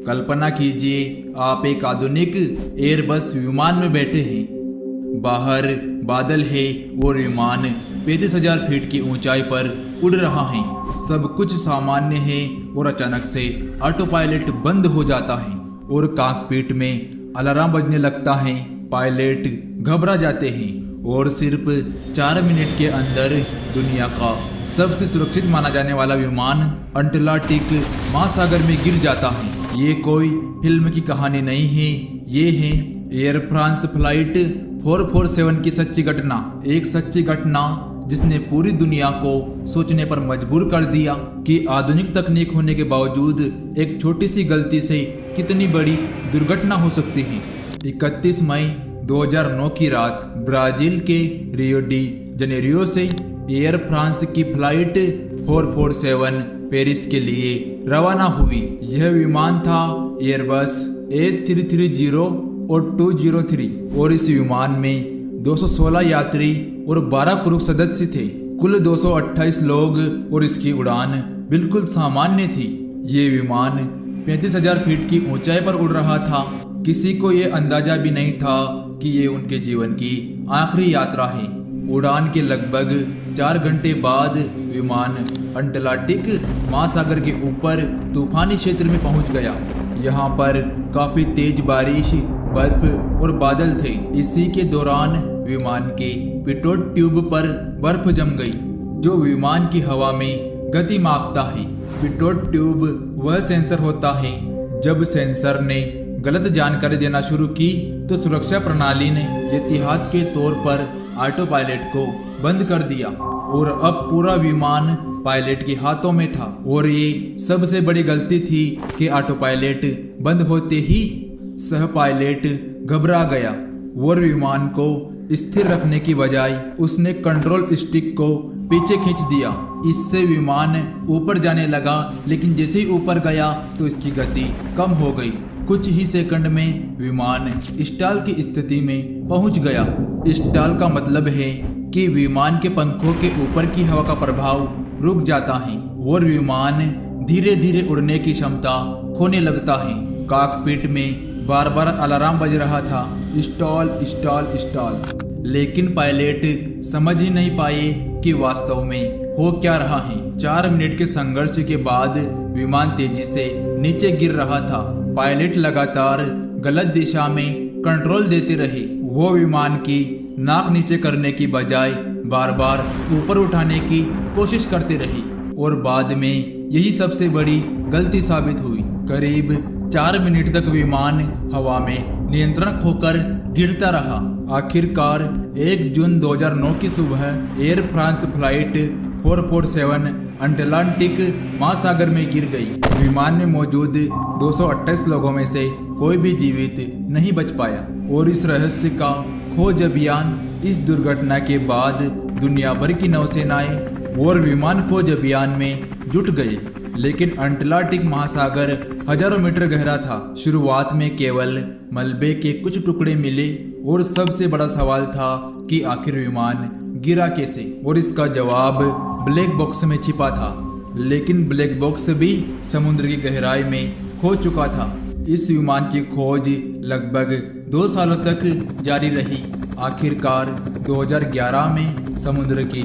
कल्पना कीजिए आप एक आधुनिक एयरबस विमान में बैठे हैं। बाहर बादल है और विमान 35,000 फीट की ऊंचाई पर उड़ रहा है। सब कुछ सामान्य है और अचानक से ऑटो पायलट बंद हो जाता है और कॉकपिट में अलार्म बजने लगता है। पायलट घबरा जाते हैं और सिर्फ 4 मिनट के अंदर दुनिया का सबसे सुरक्षित माना जाने वाला विमान अंटार्कटिक महासागर में गिर जाता है। ये कोई फिल्म की कहानी नहीं है, ये है एयर फ्रांस फ्लाइट 447 की सच्ची घटना। एक सच्ची घटना जिसने पूरी दुनिया को सोचने पर मजबूर कर दिया कि आधुनिक तकनीक होने के बावजूद एक छोटी सी गलती से कितनी बड़ी दुर्घटना हो सकती है। 31 मई 2009 की रात ब्राजील के रियो डी जनेरियो से एयर फ्रांस की फ्लाइट 447 पेरिस के लिए रवाना हुई। यह विमान था एयरबस A330 और 203 और इस विमान में 216 यात्री और 12 क्रू सदस्य थे। कुल 228 लोग और इसकी उड़ान बिल्कुल सामान्य थी। ये विमान 35,000 फीट की ऊंचाई पर उड़ रहा था। किसी को ये अंदाजा भी नहीं था कि ये उनके जीवन की आखिरी यात्रा है। उड़ान के लगभग 4 घंटे बाद विमान अंटार्कटिक महासागर के ऊपर तूफानी क्षेत्र में पहुंच गया। यहाँ पर काफी तेज बारिश, बर्फ और बादल थे। इसी के दौरान विमान के पिटोट ट्यूब पर बर्फ जम गई जो विमान की हवा में गति मापता है। पिटोट ट्यूब वह सेंसर होता है जब सेंसर ने गलत जानकारी देना शुरू की तो सुरक्षा प्रणाली ने एहतियात के तौर पर ऑटो पायलट को बंद कर दिया और अब पूरा विमान पायलट के हाथों में था। और ये सबसे बड़ी गलती थी कि ऑटो पायलट बंद होते ही सह पायलट घबरा गया और विमान को स्थिर रखने की बजाय उसने कंट्रोल स्टिक को पीछे खींच दिया। इससे विमान ऊपर जाने लगा, लेकिन जैसे ही ऊपर गया तो इसकी गति कम हो गई। कुछ ही सेकंड में विमान स्टॉल की स्थिति में पहुंच गया। स्टॉल का मतलब है कि विमान के पंखों के ऊपर की हवा का प्रभाव रुक जाता है और विमान धीरे धीरे उड़ने की क्षमता खोने लगता है। कॉकपिट में बार बार अलार्म बज रहा था, स्टॉल स्टॉल स्टॉल, लेकिन पायलट समझ ही नहीं पाए कि वास्तव में हो क्या रहा है। 4 मिनट के संघर्ष के बाद विमान तेजी से नीचे गिर रहा था। पायलट लगातार गलत दिशा में कंट्रोल देते रहे। वो विमान की नाक नीचे करने की बजाय बार बार ऊपर उठाने की कोशिश करते रहे और बाद में यही सबसे बड़ी गलती साबित हुई। करीब 4 मिनट तक विमान हवा में नियंत्रण खोकर गिरता रहा। आखिरकार 1 जून 2009 की सुबह एयर फ्रांस फ्लाइट 447 अंटार्कटिक महासागर में गिर गई। विमान में मौजूद 228 लोगों में से कोई भी जीवित नहीं बच पाया और इस रहस्य का खोज अभियान इस दुर्घटना के बाद दुनिया भर की नौसेनाएं और विमान खोज अभियान में जुट गए। लेकिन अंटार्कटिक महासागर हजारों मीटर गहरा था। शुरुआत में केवल मलबे के कुछ टुकड़े मिले और सबसे बड़ा सवाल था कि आखिर विमान गिरा कैसे, और इसका जवाब ब्लैक बॉक्स में छिपा था। लेकिन ब्लैक बॉक्स भी समुद्र की गहराई में खो चुका था। इस विमान की खोज लगभग 2 सालों तक जारी रही। आखिरकार 2011 में समुद्र की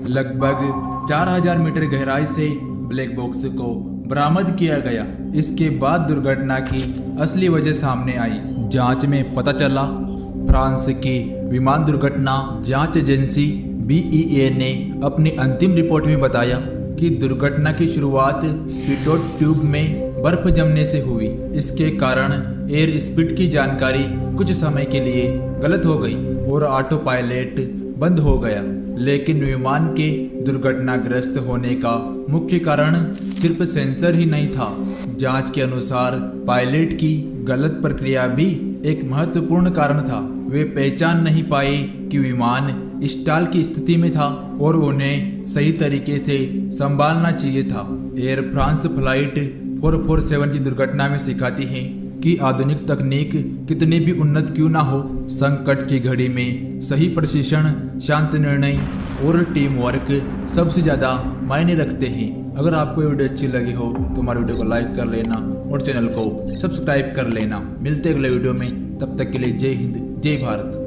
लगभग 4000 मीटर गहराई से ब्लैक बॉक्स को बरामद किया गया। इसके बाद दुर्घटना की असली वजह सामने आई। जांच में पता चला फ्रांस की विमान दुर्घटना जांच एजेंसी BEA ने अपनी अंतिम रिपोर्ट में बताया कि दुर्घटना की शुरुआत पिटोट ट्यूब में बर्फ जमने से हुई। इसके कारण एयर स्पीड की जानकारी कुछ समय के लिए गलत हो गई और ऑटो पायलट बंद हो गया। लेकिन विमान के दुर्घटनाग्रस्त होने का मुख्य कारण सिर्फ सेंसर ही नहीं था। जांच के अनुसार पायलट की गलत प्रक्रिया भी एक महत्वपूर्ण कारण था। वे पहचान नहीं पाए कि विमान स्टॉल की स्थिति में था और उन्हें सही तरीके से संभालना चाहिए था। एयर फ्रांस फ्लाइट 447 की दुर्घटना में सिखाती है कि आधुनिक तकनीक कितनी भी उन्नत क्यों ना हो, संकट की घड़ी में सही प्रशिक्षण, शांत निर्णय और टीम वर्क सबसे ज़्यादा मायने रखते हैं। अगर आपको वीडियो अच्छी लगी हो तो हमारे वीडियो को लाइक कर लेना और चैनल को सब्सक्राइब कर लेना। मिलते अगले वीडियो में, तब तक के लिए जय हिंद जय भारत।